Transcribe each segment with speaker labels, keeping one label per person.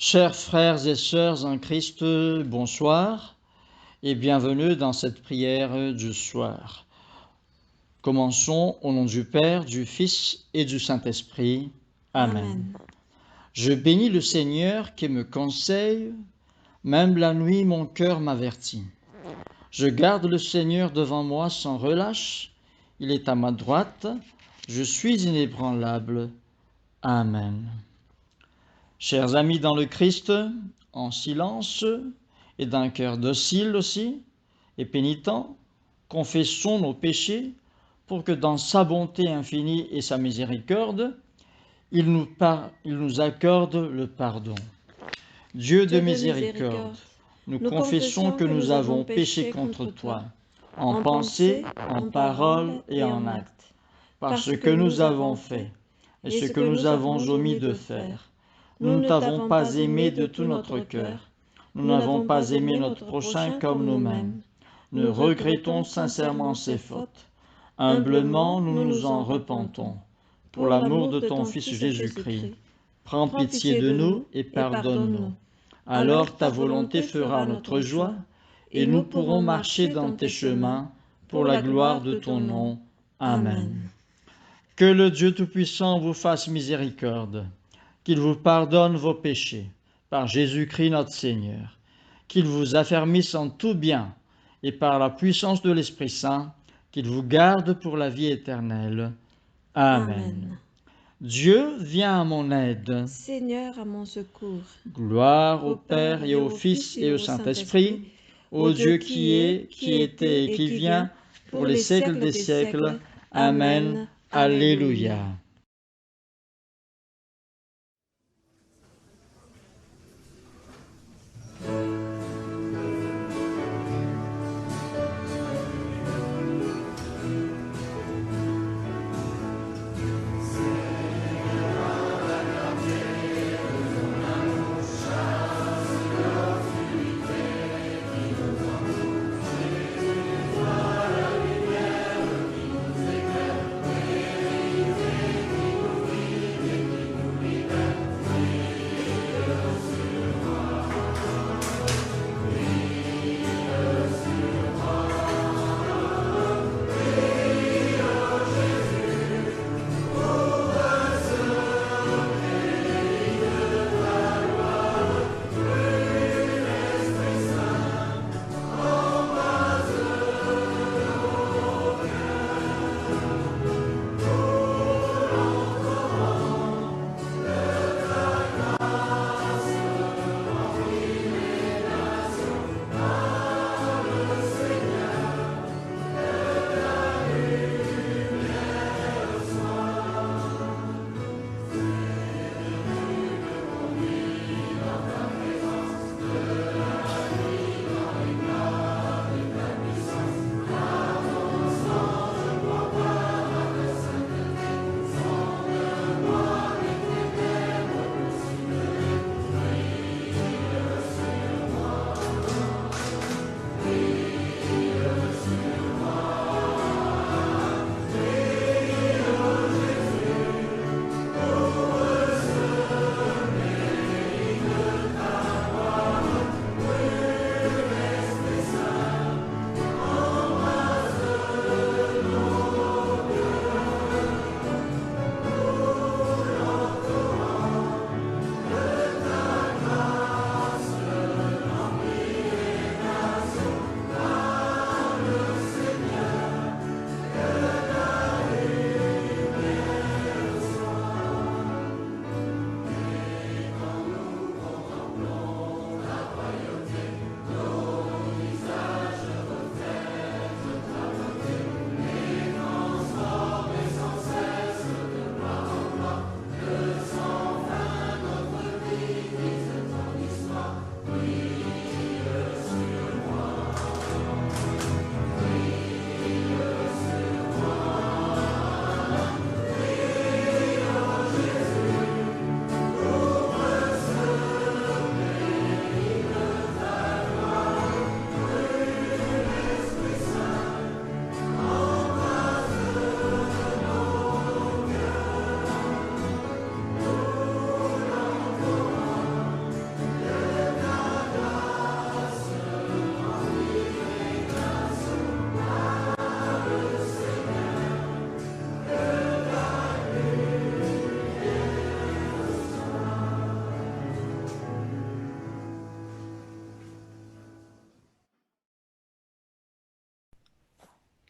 Speaker 1: Chers frères et sœurs en Christ, bonsoir et bienvenue dans cette prière du soir. Commençons au nom du Père, du Fils et du Saint-Esprit. Amen. Je bénis le Seigneur qui me conseille, même la nuit mon cœur m'avertit. Je garde le Seigneur devant moi sans relâche, il est à ma droite, je suis inébranlable. Amen. Chers amis dans le Christ, en silence et d'un cœur docile aussi et pénitent, confessons nos péchés pour que dans sa bonté infinie et sa miséricorde, il nous accorde le pardon. Dieu de miséricorde, nous confessons que nous avons péché contre toi, en pensée, en parole et en acte, par ce que nous avons fait et ce que nous avons omis de faire. Nous ne t'avons pas aimé de tout notre cœur. Nous n'avons pas aimé notre prochain comme nous-mêmes. Nous regrettons sincèrement ces fautes. Humblement, nous nous en repentons. Pour l'amour de ton Fils Jésus-Christ, prends pitié de nous et pardonne-nous. Alors ta volonté fera notre joie et nous pourrons marcher dans tes chemins pour la gloire de ton nom. Amen. Que le Dieu Tout-Puissant vous fasse miséricorde, qu'il vous pardonne vos péchés, par Jésus-Christ notre Seigneur, qu'il vous affermisse en tout bien, et par la puissance de l'Esprit Saint, qu'il vous garde pour la vie éternelle. Amen. Dieu, viens à mon aide.
Speaker 2: Seigneur, à mon secours.
Speaker 1: Gloire au Père et au Fils et au Saint-Esprit, au Dieu qui est, qui était et qui vient, pour les siècles des siècles. Amen. Alléluia.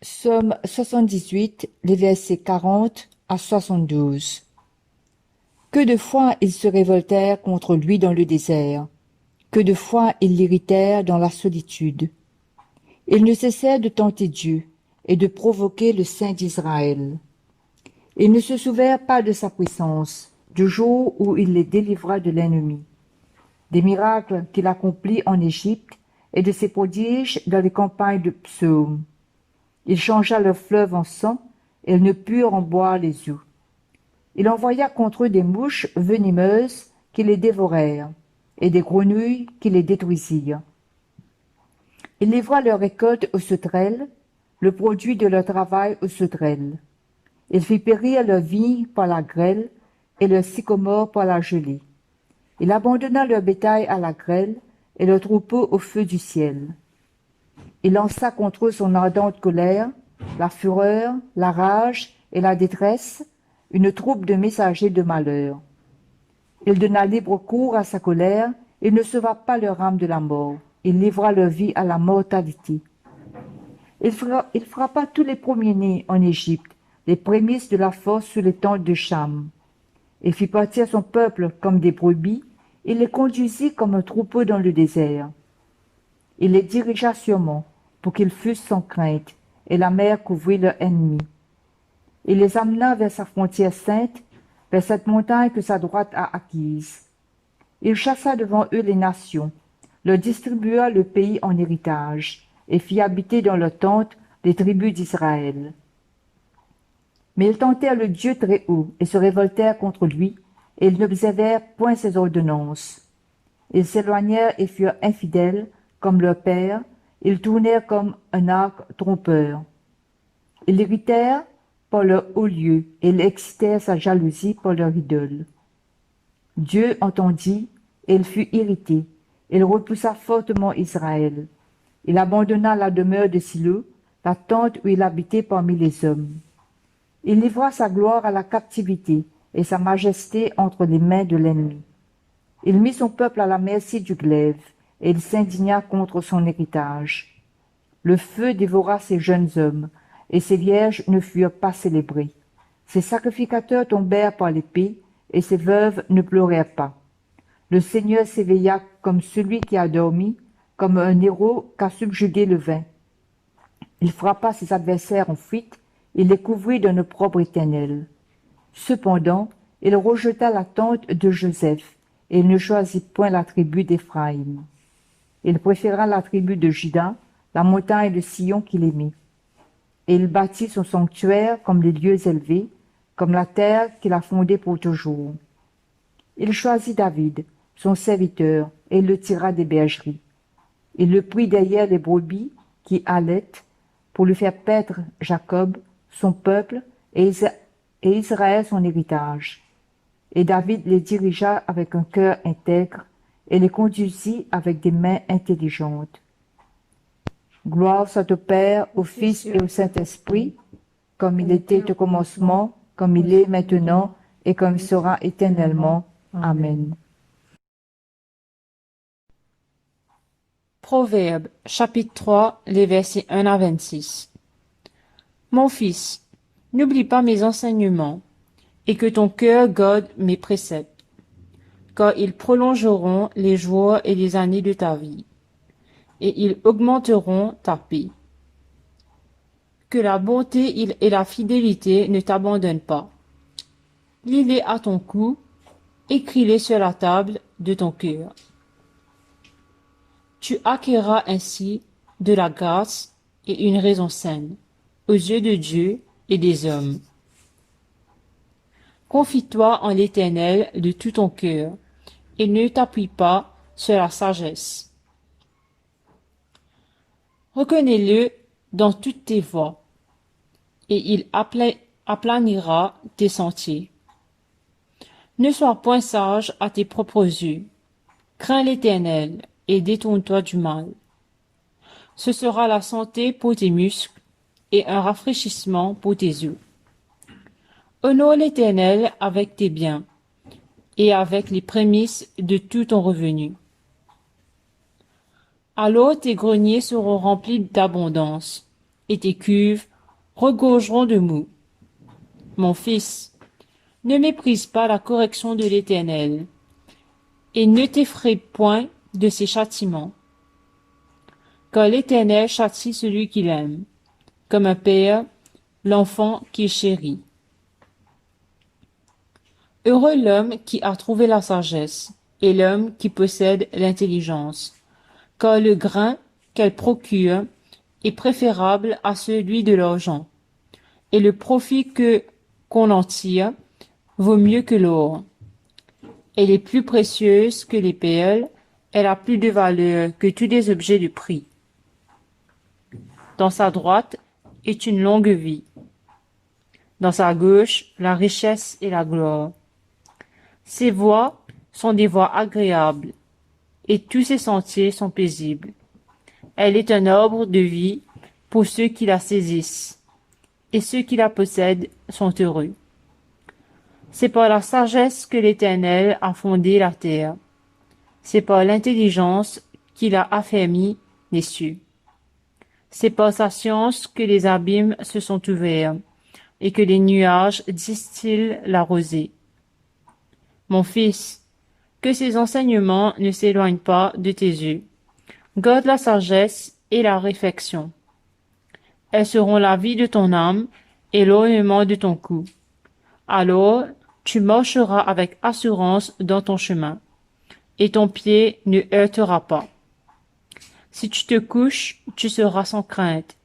Speaker 3: Psaume 78, les versets 40 à 72. Que de fois ils se révoltèrent contre lui dans le désert, que de fois ils l'irritèrent dans la solitude. Ils ne cessèrent de tenter Dieu et de provoquer le Saint d'Israël. Ils ne se souvinrent pas de sa puissance, du jour où il les délivra de l'ennemi, des miracles qu'il accomplit en Égypte et de ses prodiges dans les campagnes de Psaume. Il changea leur fleuve en sang, et ils ne purent en boire les eaux. Il envoya contre eux des mouches venimeuses qui les dévorèrent, et des grenouilles qui les détruisirent. Il livra leur récolte aux sauterelles, le produit de leur travail aux sauterelles. Il fit périr leurs vignes par la grêle et leurs sycomores par la gelée. Il abandonna leur bétail à la grêle et leurs troupeaux au feu du ciel. Il lança contre eux son ardente colère, la fureur, la rage et la détresse, une troupe de messagers de malheur. Il donna libre cours à sa colère, il ne sauva pas leur âme de la mort, il livra leur vie à la mortalité. Il frappa tous les premiers-nés en Égypte, les prémices de la force sous les tentes de Cham. Il fit partir son peuple comme des brebis, il les conduisit comme un troupeau dans le désert. Il les dirigea sûrement, pour qu'ils fussent sans crainte, et la mer couvrit leurs ennemis. Il les amena vers sa frontière sainte, vers cette montagne que sa droite a acquise. Il chassa devant eux les nations, leur distribua le pays en héritage, et fit habiter dans leurs tentes les tribus d'Israël. Mais ils tentèrent le Dieu très haut, et se révoltèrent contre lui, et ils n'observèrent point ses ordonnances. Ils s'éloignèrent et furent infidèles, comme leur père, ils tournèrent comme un arc trompeur. Ils l'irritèrent par leur haut lieu, et ils excitèrent sa jalousie par leur idole. Dieu entendit, et il fut irrité, il repoussa fortement Israël. Il abandonna la demeure de Silo, la tente où il habitait parmi les hommes. Il livra sa gloire à la captivité, et sa majesté entre les mains de l'ennemi. Il mit son peuple à la merci du glaive, et il s'indigna contre son héritage. Le feu dévora ses jeunes hommes, et ses vierges ne furent pas célébrées. Ses sacrificateurs tombèrent par l'épée, et ses veuves ne pleurèrent pas. Le Seigneur s'éveilla comme celui qui a dormi, comme un héros qu'a subjugué le vin. Il frappa ses adversaires en fuite, il les couvrit d'un opprobre éternel. Cependant, il rejeta la tente de Joseph, et il ne choisit point la tribu d'Éphraïm. Il préféra la tribu de Juda, la montagne de Sion qu'il aimait. Et il bâtit son sanctuaire comme les lieux élevés, comme la terre qu'il a fondée pour toujours. Il choisit David, son serviteur, et il le tira des bergeries. Il le prit derrière les brebis qui allaitent, pour lui faire paître Jacob, son peuple, et Israël son héritage. Et David les dirigea avec un cœur intègre, et les conduisit avec des mains intelligentes. Gloire soit au Père, au Fils et au Saint-Esprit, comme il était au commencement, comme il est maintenant, et comme il sera éternellement. Amen.
Speaker 4: Proverbe, chapitre 3, les versets 1 à 26. Mon fils, n'oublie pas mes enseignements, et que ton cœur garde mes préceptes, car ils prolongeront les jours et les années de ta vie, et ils augmenteront ta paix. Que la bonté et la fidélité ne t'abandonnent pas. Lis-les à ton cou, écris-les sur la table de ton cœur. Tu acquerras ainsi de la grâce et une raison saine aux yeux de Dieu et des hommes. Confie-toi en l'Éternel de tout ton cœur et ne t'appuie pas sur la sagesse. Reconnais-le dans toutes tes voies et il aplanira tes sentiers. Ne sois point sage à tes propres yeux. Crains l'Éternel et détourne-toi du mal. Ce sera la santé pour tes muscles et un rafraîchissement pour tes os. Honore l'Éternel avec tes biens et avec les prémices de tout ton revenu. Alors tes greniers seront remplis d'abondance et tes cuves regorgeront de mou. Mon fils, ne méprise pas la correction de l'Éternel, et ne t'effraie point de ses châtiments. Car l'Éternel châtie celui qu'il aime, comme un père l'enfant qu'il chérit. Heureux l'homme qui a trouvé la sagesse, et l'homme qui possède l'intelligence, car le grain qu'elle procure est préférable à celui de l'argent, et le profit qu'on en tire vaut mieux que l'or. Elle est plus précieuse que les perles, elle a plus de valeur que tous les objets de prix. Dans sa droite est une longue vie, dans sa gauche la richesse et la gloire. Ses voies sont des voies agréables, et tous ses sentiers sont paisibles. Elle est un arbre de vie pour ceux qui la saisissent, et ceux qui la possèdent sont heureux. C'est par la sagesse que l'Éternel a fondé la terre. C'est par l'intelligence qu'il a affermi les cieux. C'est par sa science que les abîmes se sont ouverts, et que les nuages distillent la rosée. Mon fils, que ces enseignements ne s'éloignent pas de tes yeux. Garde la sagesse et la réflexion. Elles seront la vie de ton âme et l'ornement de ton cou. Alors, tu marcheras avec assurance dans ton chemin, et ton pied ne heurtera pas. Si tu te couches, tu seras sans crainte,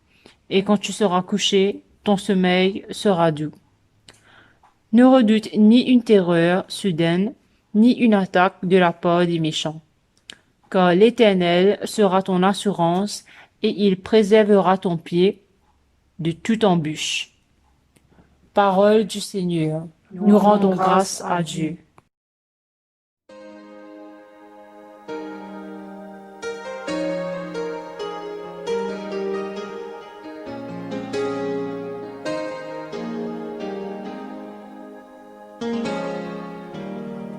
Speaker 4: et quand tu seras couché, ton sommeil sera doux. Ne redoute ni une terreur soudaine, ni une attaque de la part des méchants. Car l'Éternel sera ton assurance, et il préservera ton pied de toute embûche. Parole du Seigneur. Nous rendons grâce à Dieu.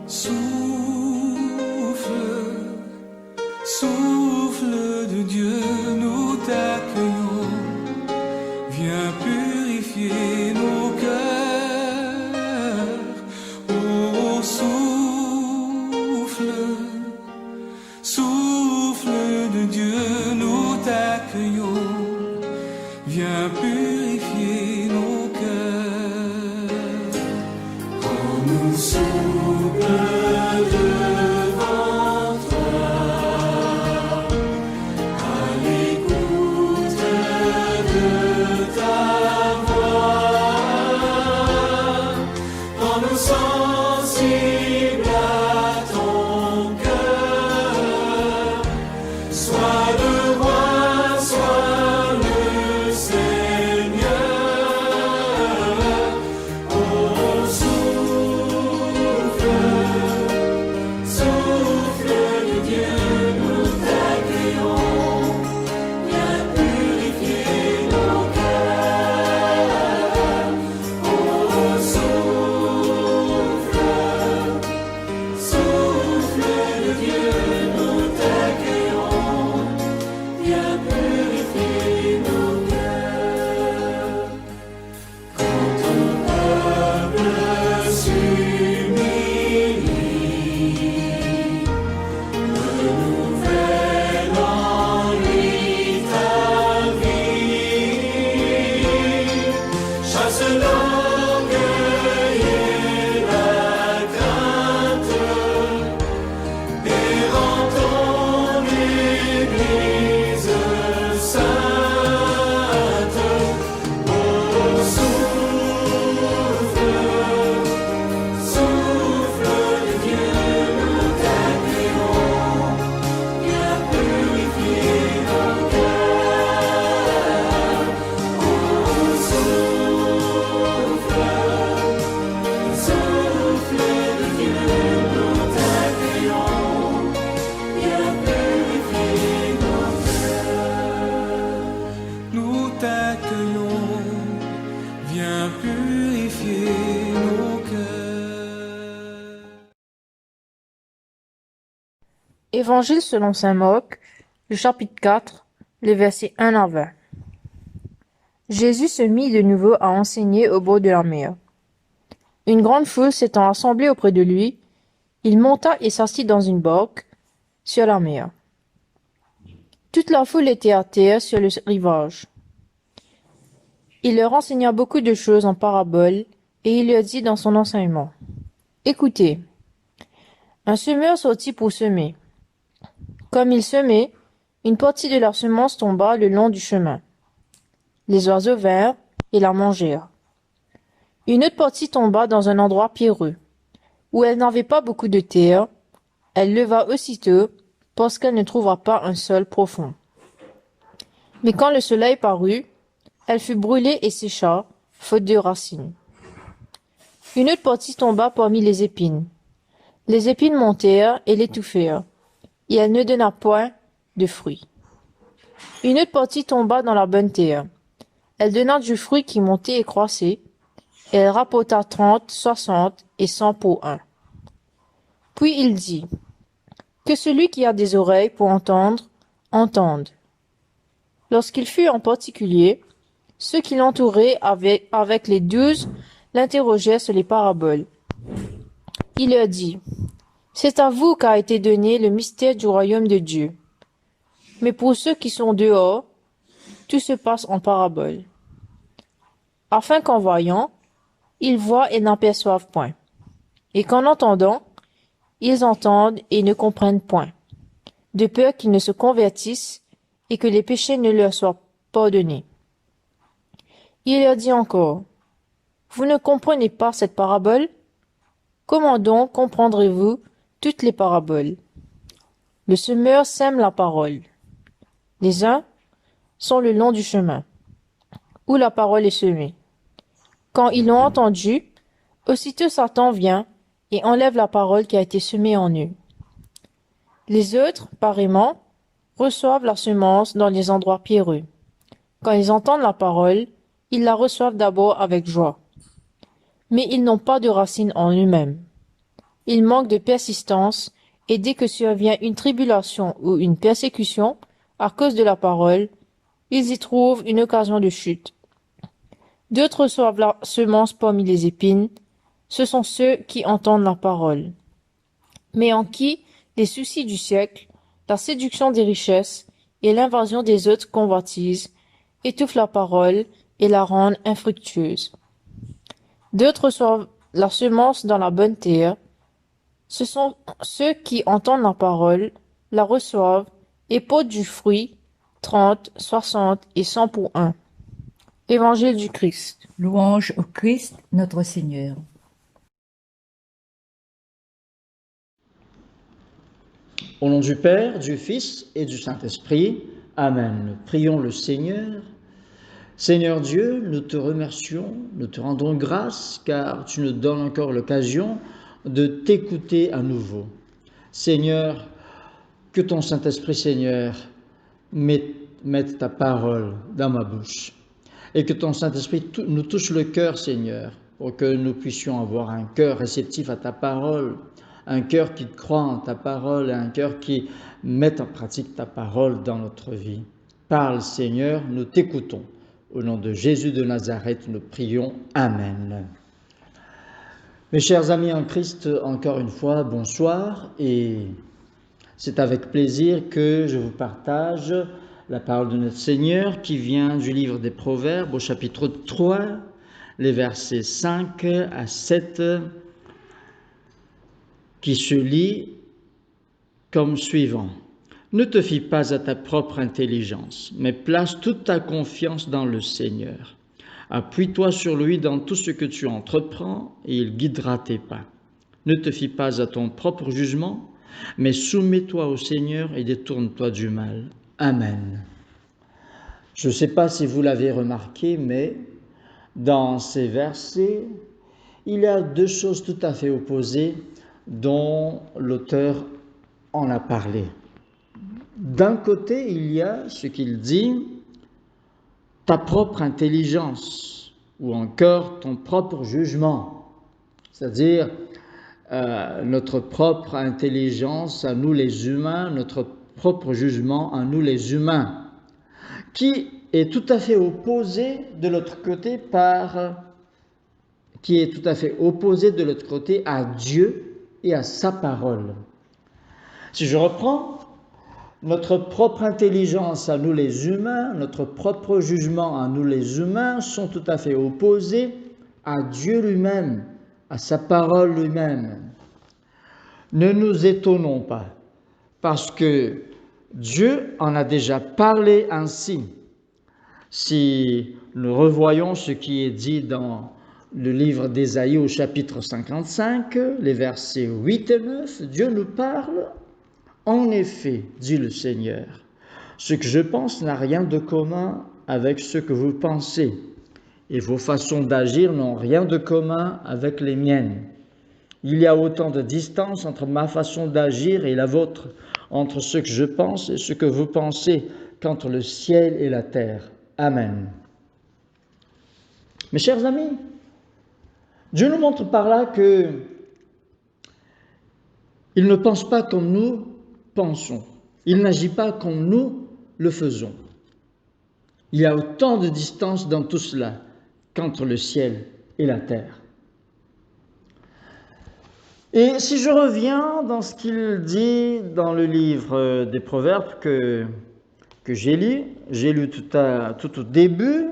Speaker 5: Souffle, souffle de Dieu, nous t'accueillons. Viens purifier nos cœurs. Oh, souffle, souffle de Dieu, nous t'accueillons. Viens purifier nos cœurs. Quand nous souffle devant toi, à l'écoute de ta voix, rends-nous sensibles à ton cœur. Sois le roi, sois le Seigneur. Oh, souffle, souffle de Dieu, nous t'accueillons. Viens purifier nos cœurs. Oh, souffle, souffle de Dieu, nous t'accueillons. Viens purifier nos cœurs. Quand ton peuple s'humilie, renouvelle en lui ta vie. Chasse l'orgueil et la crainte, et rends ton Église sainte. Oh, souffle, souffle de Dieu, nous t'accueillons. Viens purifier nos cœurs. Oh, souffle, souffle de Dieu, nous t'accueillons. Viens purifier nos cœurs. Nous t'accueillons. Viens purifier nos cœurs.
Speaker 4: Évangile selon saint Marc, le chapitre 4, les versets 1 à 20. Jésus se mit de nouveau à enseigner au bord de la mer. Une grande foule s'étant assemblée auprès de lui, il monta et s'assit dans une barque sur la mer. Toute la foule était à terre sur le rivage. Il leur enseigna beaucoup de choses en paraboles, et il leur dit dans son enseignement: Écoutez, un semeur sortit pour semer. Comme il semait, une partie de la semence tomba le long du chemin. Les oiseaux vinrent et la mangèrent. Une autre partie tomba dans un endroit pierreux, où elle n'avait pas beaucoup de terre. Elle leva aussitôt, parce qu'elle ne trouva pas un sol profond. Mais quand le soleil parut, elle fut brûlée et sécha, faute de racines. Une autre partie tomba parmi les épines. Les épines montèrent et l'étouffèrent, et elle ne donna point de fruits. Une autre partie tomba dans la bonne terre. Elle donna du fruit qui montait et croissait, et elle rapporta 30, 60 et 100 pour un. Puis il dit: Que celui qui a des oreilles pour entendre, entende. Lorsqu'il fut en particulier, ceux qui l'entouraient avec les 12 l'interrogeaient sur les paraboles. Il leur dit: C'est à vous qu'a été donné le mystère du royaume de Dieu. Mais pour ceux qui sont dehors, tout se passe en paraboles, afin qu'en voyant, ils voient et n'aperçoivent point, et qu'en entendant, ils entendent et ne comprennent point, de peur qu'ils ne se convertissent et que les péchés ne leur soient pardonnés. Il leur dit encore: Vous ne comprenez pas cette parabole? Comment donc comprendrez-vous toutes les paraboles? Le semeur sème la parole. Les uns sont le long du chemin, où la parole est semée. Quand ils l'ont entendue, aussitôt Satan vient et enlève la parole qui a été semée en eux. Les autres, pareillement, reçoivent la semence dans les endroits pierreux. Quand ils entendent la parole, ils la reçoivent d'abord avec joie. Mais ils n'ont pas de racine en eux-mêmes. Ils manquent de persistance, et dès que survient une tribulation ou une persécution à cause de la parole, ils y trouvent une occasion de chute. D'autres reçoivent la semence parmi les épines. Ce sont ceux qui entendent la parole, mais en qui les soucis du siècle, la séduction des richesses et l'invasion des autres convoitises étouffent la parole et la rendent infructueuse. D'autres reçoivent la semence dans la bonne terre. Ce sont ceux qui entendent la parole, la reçoivent et portent du fruit, 30, 60 et 100 pour un. Évangile du Christ.
Speaker 3: Louange au Christ, notre Seigneur.
Speaker 1: Au nom du Père, du Fils et du Saint-Esprit. Amen. Prions le Seigneur. Seigneur Dieu, nous te remercions, nous te rendons grâce, car tu nous donnes encore l'occasion de t'écouter à nouveau. Seigneur, que ton Saint-Esprit, Seigneur, mette ta parole dans ma bouche. Et que ton Saint-Esprit nous touche le cœur, Seigneur, pour que nous puissions avoir un cœur réceptif à ta parole, un cœur qui croit en ta parole et un cœur qui met en pratique ta parole dans notre vie. Parle, Seigneur, nous t'écoutons. Au nom de Jésus de Nazareth, nous prions. Amen. Mes chers amis en Christ, encore une fois, bonsoir. Et c'est avec plaisir que je vous partage la parole de notre Seigneur qui vient du livre des Proverbes au chapitre 3, les versets 5 à 7, qui se lit comme suivant. Ne te fie pas à ta propre intelligence, mais place toute ta confiance dans le Seigneur. Appuie-toi sur lui dans tout ce que tu entreprends et il guidera tes pas. Ne te fie pas à ton propre jugement, mais soumets-toi au Seigneur et détourne-toi du mal. Amen. Je ne sais pas si vous l'avez remarqué, mais dans ces versets, il y a deux choses tout à fait opposées dont l'auteur en a parlé. D'un côté, il y a ce qu'il dit, ta propre intelligence, ou encore ton propre jugement, c'est-à-dire notre propre intelligence à nous les humains, notre propre jugement à nous les humains, qui est tout à fait opposé de l'autre côté à Dieu et à sa parole. Si je reprends, notre propre intelligence à nous les humains, notre propre jugement à nous les humains sont tout à fait opposés à Dieu lui-même, à sa parole lui-même. Ne nous étonnons pas, parce que Dieu en a déjà parlé ainsi. Si nous revoyons ce qui est dit dans le livre d'Ésaïe au chapitre 55, les versets 8 et 9, Dieu nous parle. En effet, dit le Seigneur, ce que je pense n'a rien de commun avec ce que vous pensez, et vos façons d'agir n'ont rien de commun avec les miennes. Il y a autant de distance entre ma façon d'agir et la vôtre, entre ce que je pense et ce que vous pensez, qu'entre le ciel et la terre. Amen. Mes chers amis, Dieu nous montre par là que il ne pense pas comme nous pensons. Il n'agit pas comme nous le faisons. Il y a autant de distance dans tout cela qu'entre le ciel et la terre. Et si je reviens dans ce qu'il dit dans le livre des Proverbes que j'ai lu tout au début,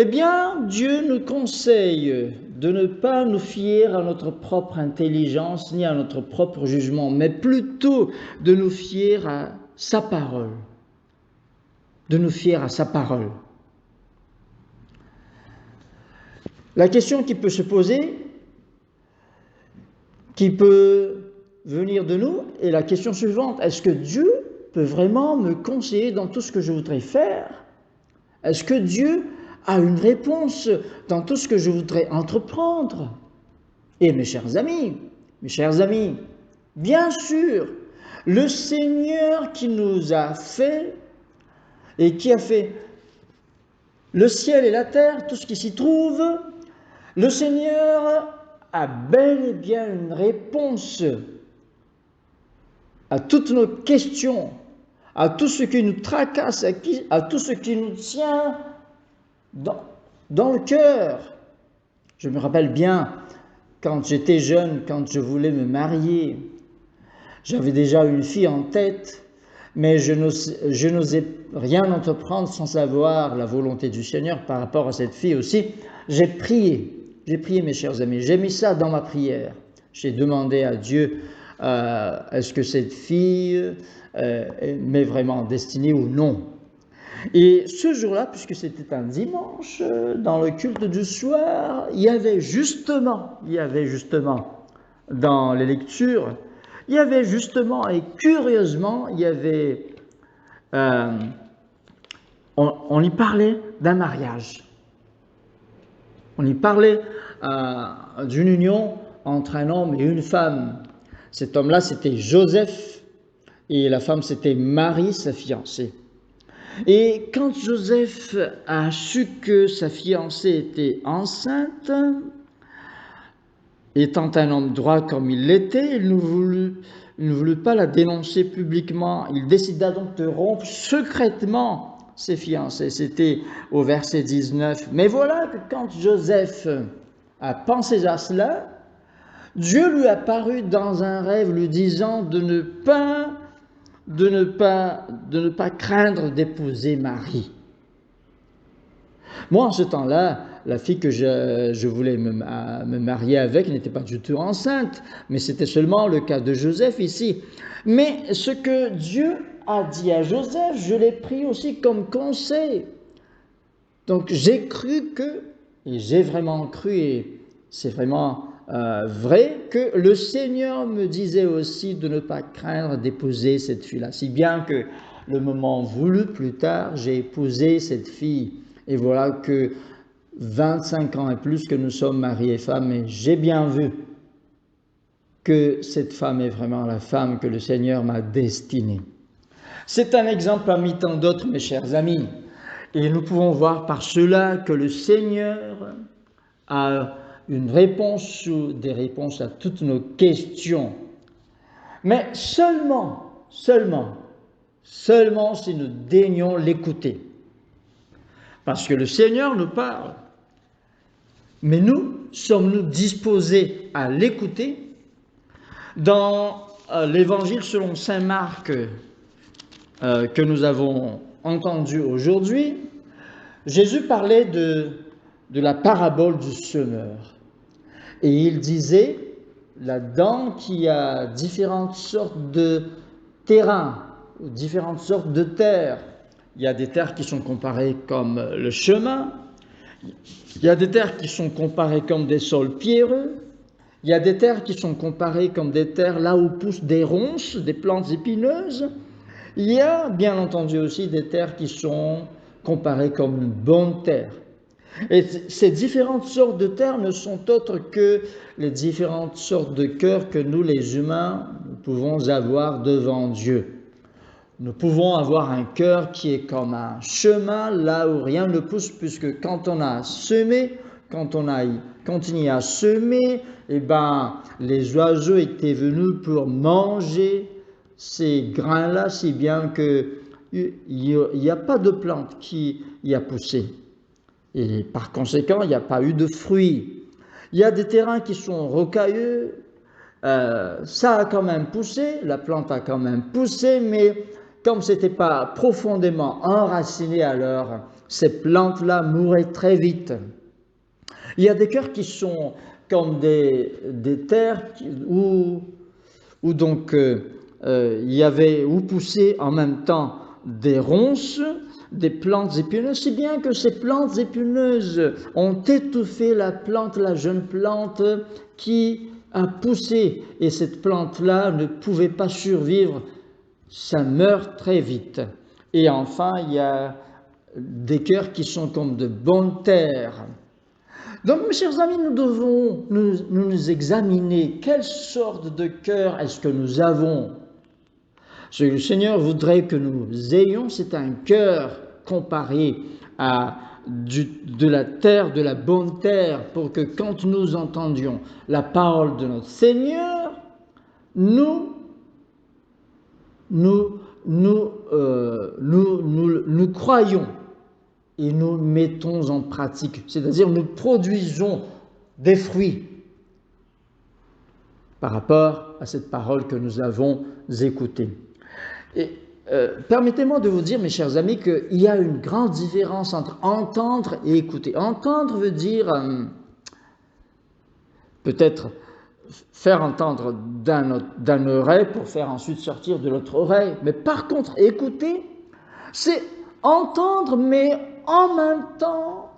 Speaker 1: eh bien, Dieu nous conseille de ne pas nous fier à notre propre intelligence ni à notre propre jugement, mais plutôt de nous fier à sa parole. De nous fier à sa parole. La question qui peut se poser, qui peut venir de nous, est la question suivante. Est-ce que Dieu peut vraiment me conseiller dans tout ce que je voudrais faire? Est-ce que Dieu a une réponse dans tout ce que je voudrais entreprendre? Et mes chers amis, bien sûr, le Seigneur qui nous a fait et qui a fait le ciel et la terre, tout ce qui s'y trouve, le Seigneur a bel et bien une réponse à toutes nos questions, à tout ce qui nous tracasse, à tout ce qui nous tient dans le cœur. Je me rappelle bien, quand j'étais jeune, quand je voulais me marier, j'avais déjà une fille en tête, mais je n'osais rien entreprendre sans savoir la volonté du Seigneur par rapport à cette fille aussi. J'ai prié mes chers amis, j'ai mis ça dans ma prière. J'ai demandé à Dieu, est-ce que cette fille m'est vraiment destinée ou non? Et ce jour-là, puisque c'était un dimanche, dans le culte du soir, il y avait justement, dans les lectures, il y avait justement, et curieusement, il y avait, on y parlait d'un mariage. On y parlait d'une union entre un homme et une femme. Cet homme-là, c'était Joseph, et la femme, c'était Marie, sa fiancée. Et quand Joseph a su que sa fiancée était enceinte, étant un homme droit comme il l'était, il ne voulut pas la dénoncer publiquement. Il décida donc de rompre secrètement ses fiancés. C'était au verset 19. Mais voilà que quand Joseph a pensé à cela, Dieu lui apparut dans un rêve lui disant de ne pas craindre d'épouser Marie. Moi, en ce temps-là, la fille que je voulais me marier avec n'était pas du tout enceinte, mais c'était seulement le cas de Joseph ici. Mais ce que Dieu a dit à Joseph, je l'ai pris aussi comme conseil. Donc j'ai cru et j'ai vraiment cru, et c'est vraiment vrai, que le Seigneur me disait aussi de ne pas craindre d'épouser cette fille-là. Si bien que le moment voulu, plus tard, j'ai épousé cette fille. Et voilà que 25 ans et plus que nous sommes mariés et femmes, et j'ai bien vu que cette femme est vraiment la femme que le Seigneur m'a destinée. C'est un exemple parmi tant d'autres, mes chers amis. Et nous pouvons voir par cela que le Seigneur a une réponse ou des réponses à toutes nos questions. Mais seulement si nous daignons l'écouter. parce que le Seigneur nous parle. Mais nous, sommes-nous disposés à l'écouter? Dans l'Évangile selon saint Marc que nous avons entendu aujourd'hui, Jésus parlait de la parabole du semeur. Et il disait là-dedans qu'il y a différentes sortes de terrains, différentes sortes de terres. Il y a des terres qui sont comparées comme le chemin, il y a des terres qui sont comparées comme des sols pierreux, il y a des terres qui sont comparées comme des terres là où poussent des ronces, des plantes épineuses. Il y a bien entendu aussi des terres qui sont comparées comme une bonne terre. Et ces différentes sortes de terres ne sont autres que les différentes sortes de cœurs que nous, les humains, nous pouvons avoir devant Dieu. Nous pouvons avoir un cœur qui est comme un chemin là où rien ne pousse, puisque quand on a semé, quand on a continué à semer, les oiseaux étaient venus pour manger ces grains-là, si bien qu'il n'y a pas de plante qui y a poussé. Et par conséquent, il n'y a pas eu de fruits. Il y a des terrains qui sont rocailleux, ça a quand même poussé, la plante a quand même poussé, mais comme ce n'était pas profondément enraciné, alors ces plantes-là mouraient très vite. Il y a des cœurs qui sont comme des terres où poussaient en même temps des ronces, des plantes épineuses, si bien que ces plantes épineuses ont étouffé la plante, la jeune plante qui a poussé, et cette plante-là ne pouvait pas survivre, ça meurt très vite. Et enfin, il y a des cœurs qui sont comme de bonnes terres. Donc, mes chers amis, nous devons nous examiner quelle sorte de cœur est-ce que nous avons. Ce que le Seigneur voudrait que nous ayons, c'est un cœur comparé à de la terre, de la bonne terre, pour que quand nous entendions la parole de notre Seigneur, nous croyons et nous mettons en pratique, c'est-à-dire nous produisons des fruits par rapport à cette parole que nous avons écoutée. Et permettez-moi de vous dire, mes chers amis, qu'il y a une grande différence entre entendre et écouter. Entendre veut dire peut-être faire entendre d'un oreille pour faire ensuite sortir de l'autre oreille. Mais par contre, écouter, c'est entendre, mais en même temps,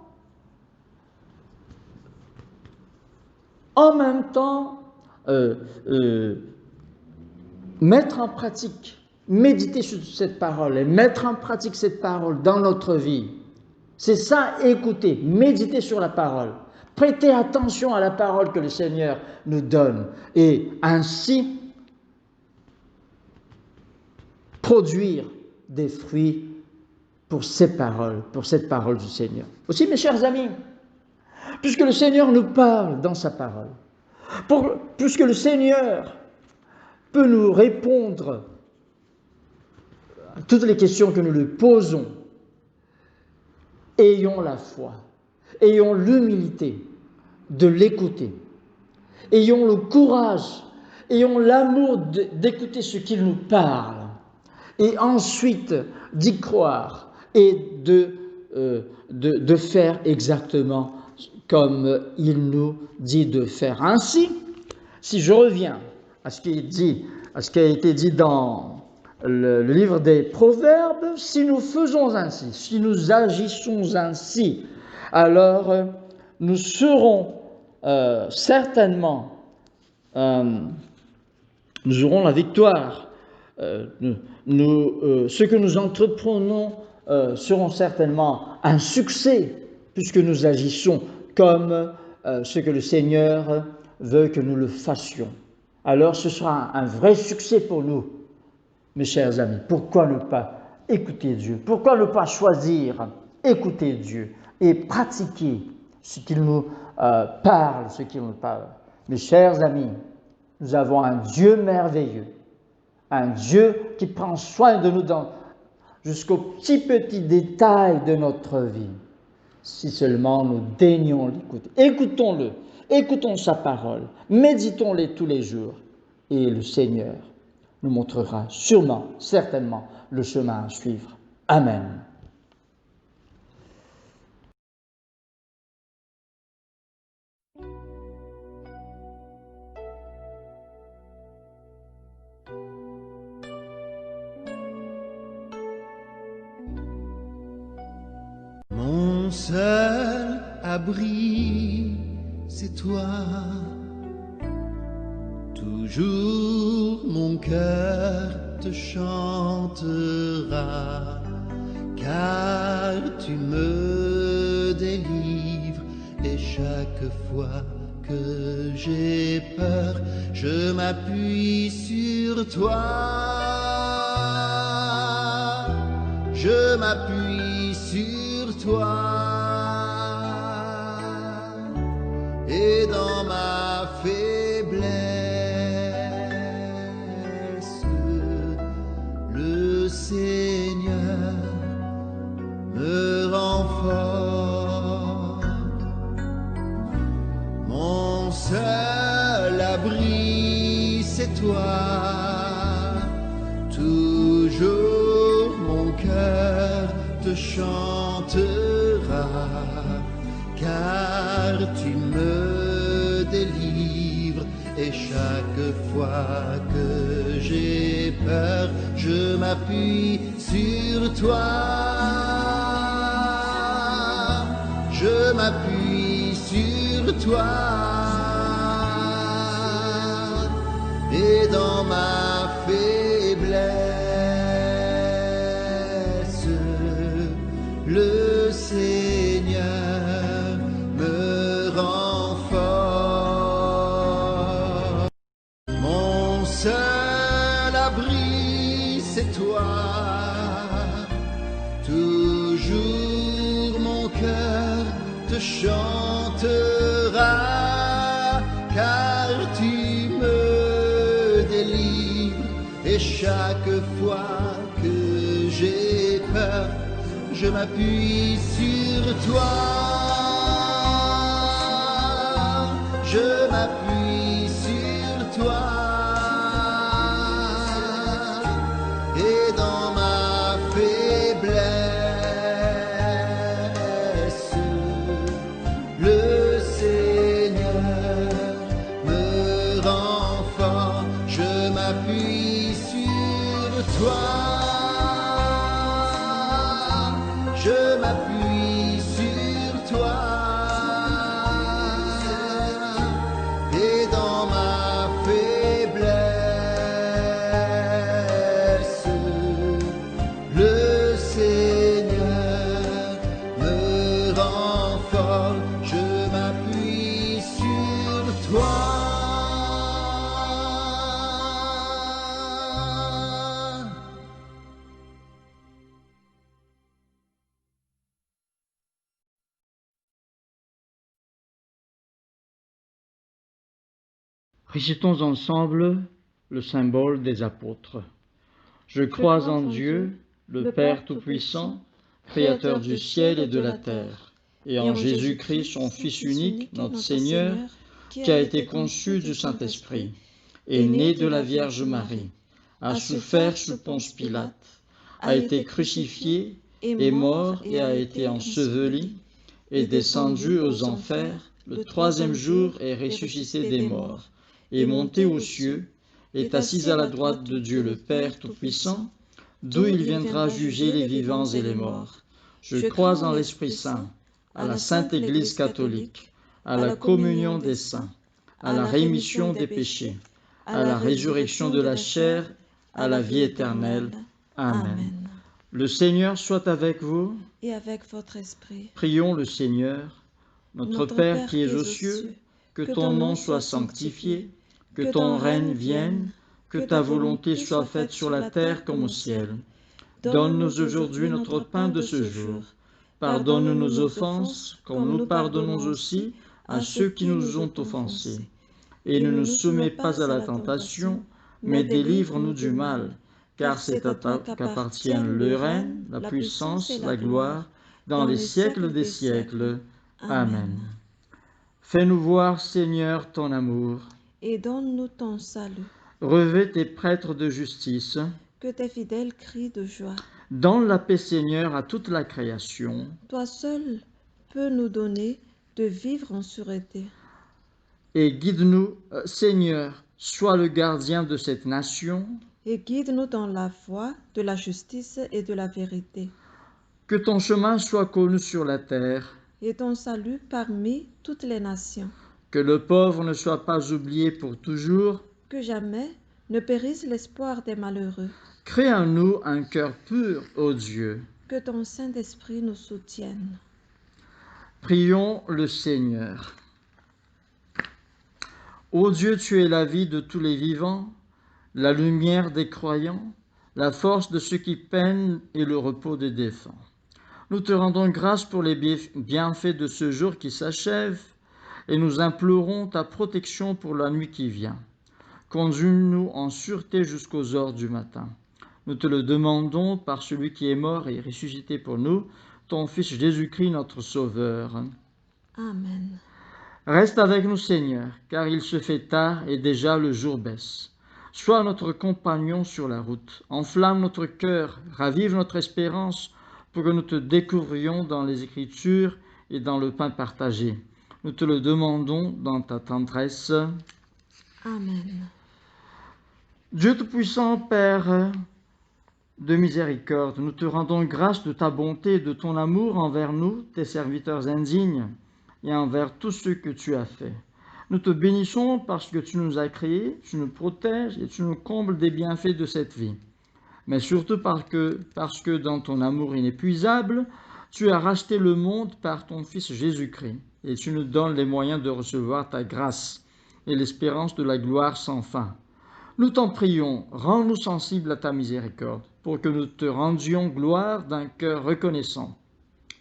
Speaker 1: mettre en pratique, méditer sur cette parole et mettre en pratique cette parole dans notre vie. C'est ça, écouter, méditer sur la parole. Prêter attention à la parole que le Seigneur nous donne et ainsi produire des fruits pour ces paroles, pour cette parole du Seigneur. Aussi, mes chers amis, puisque le Seigneur nous parle dans sa parole, puisque le Seigneur peut nous répondre à toutes les questions que nous lui posons, ayons la foi, ayons l'humilité de l'écouter, ayons le courage, ayons l'amour d'écouter ce qu'il nous parle, et ensuite d'y croire et de faire exactement comme il nous dit de faire. Ainsi, si je reviens à ce qui a été dit dans le livre des Proverbes, si nous faisons ainsi, si nous agissons ainsi, alors nous serons certainement, nous aurons la victoire. Ce que nous entreprenons seront certainement un succès, puisque nous agissons comme ce que le Seigneur veut que nous le fassions. Alors ce sera un vrai succès pour nous, mes chers amis. Pourquoi ne pas écouter Dieu? Pourquoi ne pas choisir écouter Dieu et pratiquer ce qu'il nous parle, ce qu'il nous parle? Mes chers amis, nous avons un Dieu merveilleux, un Dieu qui prend soin de nous jusqu'aux petits détails de notre vie. si seulement nous daignions l'écouter. Écoutons-le, écoutons sa parole, méditons-les tous les jours, et le Seigneur nous montrera sûrement, certainement, le chemin à suivre. Amen.
Speaker 6: Mon seul abri, c'est toi. Toujours mon cœur te chantera, car tu me délivres, et chaque fois que j'ai peur, je m'appuie sur toi. Je m'appuie sur toi, et dans ma faiblesse, le Seigneur me rend fort. Mon seul abri, c'est toi. Toujours mon cœur te chantera, car tu me délivres, et chaque fois que j'ai peur, je m'appuie sur toi. Je m'appuie sur toi, et dans ma faiblesse, le Seigneur me rend fort. Mon seul abri, c'est toi. Toujours mon cœur te chantera, car tu me délivres, et chaque fois que j'ai peur, je m'appuie sur toi. Je m'appuie sur toi, et dans ma faiblesse, le Seigneur me rend fort. Je m'appuie sur toi. Je m'appuie sur toi, et dans ma faiblesse, le Seigneur me rend fort. Je m'appuie sur toi.
Speaker 1: Récitons ensemble le symbole des apôtres. Je crois en Dieu, le Père Tout-Puissant, Créateur du ciel et de la terre, et en Jésus-Christ, son Fils unique, notre Seigneur, qui a été conçu du Saint-Esprit, est né de la Vierge Marie, a souffert sous Ponce Pilate, a été crucifié, est mort et a été enseveli, est descendu aux enfers, le troisième jour est ressuscité des morts, est monté aux cieux, est assis à la droite de Dieu le Père Tout-Puissant, d'où il viendra juger les vivants et les morts. Je crois en l'Esprit Saint, à la Sainte Église catholique, à la communion des saints, à la rémission des péchés, à la résurrection de la chair, à la vie éternelle. Amen. Le Seigneur soit avec vous.
Speaker 2: Et avec votre esprit.
Speaker 1: Prions le Seigneur. Notre Père qui es aux cieux, que ton nom soit sanctifié, que ton règne vienne, que ta volonté soit faite sur la terre comme au ciel. Donne-nous aujourd'hui notre pain de ce jour. Pardonne-nous nos offenses, comme nous pardonnons aussi à ceux qui nous ont offensés. Et ne nous soumets pas à la tentation, mais délivre-nous du mal, car c'est à toi qu'appartiennent le règne, la puissance, la gloire dans les siècles des siècles. Amen. Fais-nous voir, Seigneur, ton amour.
Speaker 2: Et donne-nous ton salut.
Speaker 1: Revêt tes prêtres de justice.
Speaker 2: Que tes fidèles crient de joie.
Speaker 1: Donne la paix, Seigneur, à toute la création.
Speaker 2: Toi seul peux nous donner de vivre en sûreté.
Speaker 1: Et guide-nous, Seigneur, sois le gardien de cette nation.
Speaker 2: Et guide-nous dans la voie de la justice et de la vérité.
Speaker 1: Que ton chemin soit connu sur la terre.
Speaker 2: Et ton salut parmi toutes les nations.
Speaker 1: Que le pauvre ne soit pas oublié pour toujours.
Speaker 2: Que jamais ne périsse l'espoir des malheureux.
Speaker 1: Crée en nous un cœur pur, ô Dieu.
Speaker 2: Que ton Saint-Esprit nous soutienne.
Speaker 1: Prions le Seigneur. Ô Dieu, tu es la vie de tous les vivants, la lumière des croyants, la force de ceux qui peinent et le repos des défunts. Nous te rendons grâce pour les bienfaits de ce jour qui s'achève et nous implorons ta protection pour la nuit qui vient. Conduis-nous en sûreté jusqu'aux heures du matin. Nous te le demandons par celui qui est mort et ressuscité pour nous, ton Fils Jésus-Christ, notre Sauveur.
Speaker 2: Amen.
Speaker 1: Reste avec nous, Seigneur, car il se fait tard et déjà le jour baisse. Sois notre compagnon sur la route. Enflamme notre cœur, ravive notre espérance pour que nous te découvrions dans les Écritures et dans le pain partagé. Nous te le demandons dans ta tendresse.
Speaker 2: Amen.
Speaker 1: Dieu Tout-Puissant, Père de miséricorde, nous te rendons grâce de ta bonté et de ton amour envers nous, tes serviteurs indignes, et envers tous ceux que tu as faits. Nous te bénissons parce que tu nous as créés, tu nous protèges et tu nous combles des bienfaits de cette vie. Mais surtout parce que dans ton amour inépuisable, tu as racheté le monde par ton Fils Jésus-Christ, et tu nous donnes les moyens de recevoir ta grâce et l'espérance de la gloire sans fin. Nous t'en prions, rends-nous sensibles à ta miséricorde, pour que nous te rendions gloire d'un cœur reconnaissant,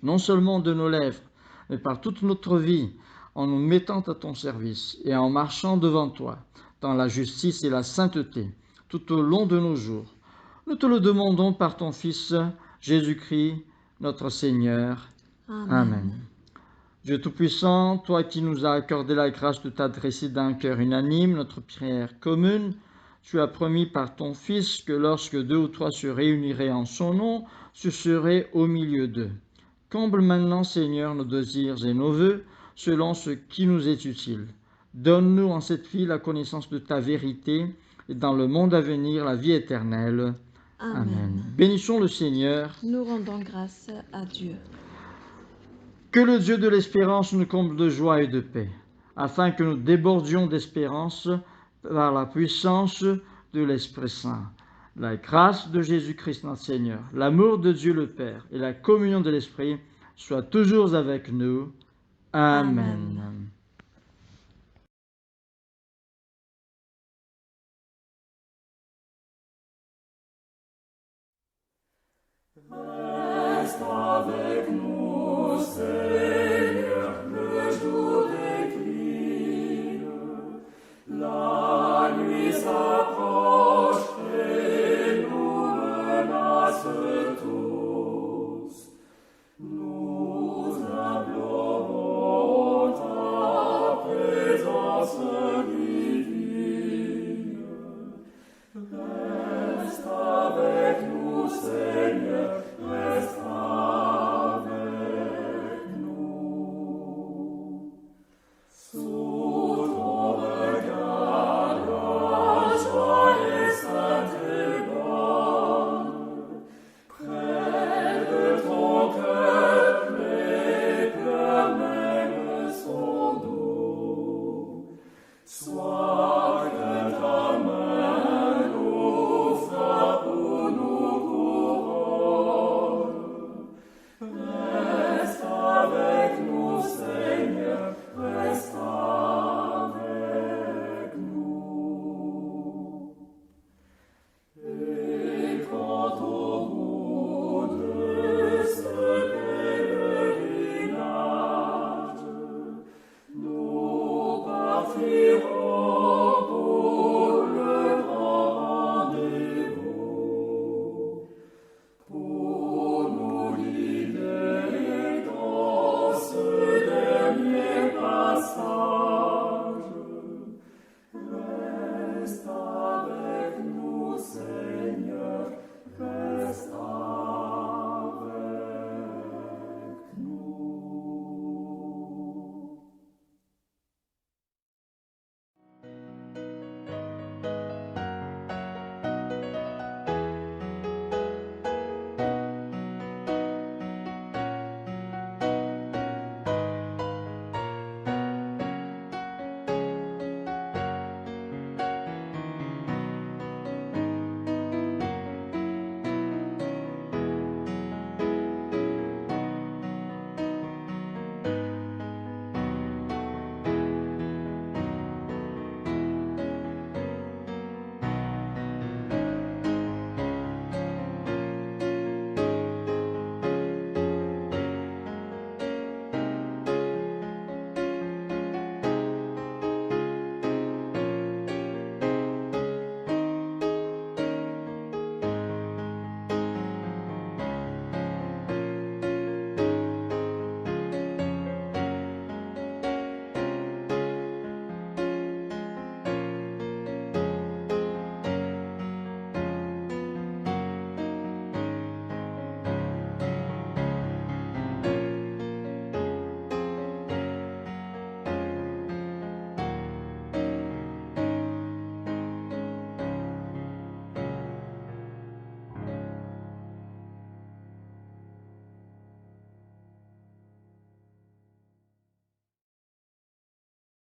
Speaker 1: non seulement de nos lèvres, mais par toute notre vie, en nous mettant à ton service et en marchant devant toi, dans la justice et la sainteté, tout au long de nos jours. Nous te le demandons par ton Fils, Jésus-Christ, notre Seigneur. Amen. Dieu Tout-Puissant, toi qui nous as accordé la grâce de t'adresser d'un cœur unanime, notre prière commune, tu as promis par ton Fils que lorsque 2 ou 3 se réuniraient en son nom, tu serais au milieu d'eux. Comble maintenant, Seigneur, nos désirs et nos vœux, selon ce qui nous est utile. Donne-nous en cette vie la connaissance de ta vérité et dans le monde à venir la vie éternelle. Amen. Bénissons le Seigneur.
Speaker 2: Nous rendons grâce à Dieu.
Speaker 1: Que le Dieu de l'espérance nous comble de joie et de paix, afin que nous débordions d'espérance par la puissance de l'Esprit Saint. La grâce de Jésus-Christ notre Seigneur, l'amour de Dieu le Père et la communion de l'Esprit soient toujours avec nous. Amen.
Speaker 5: Reste avec nous.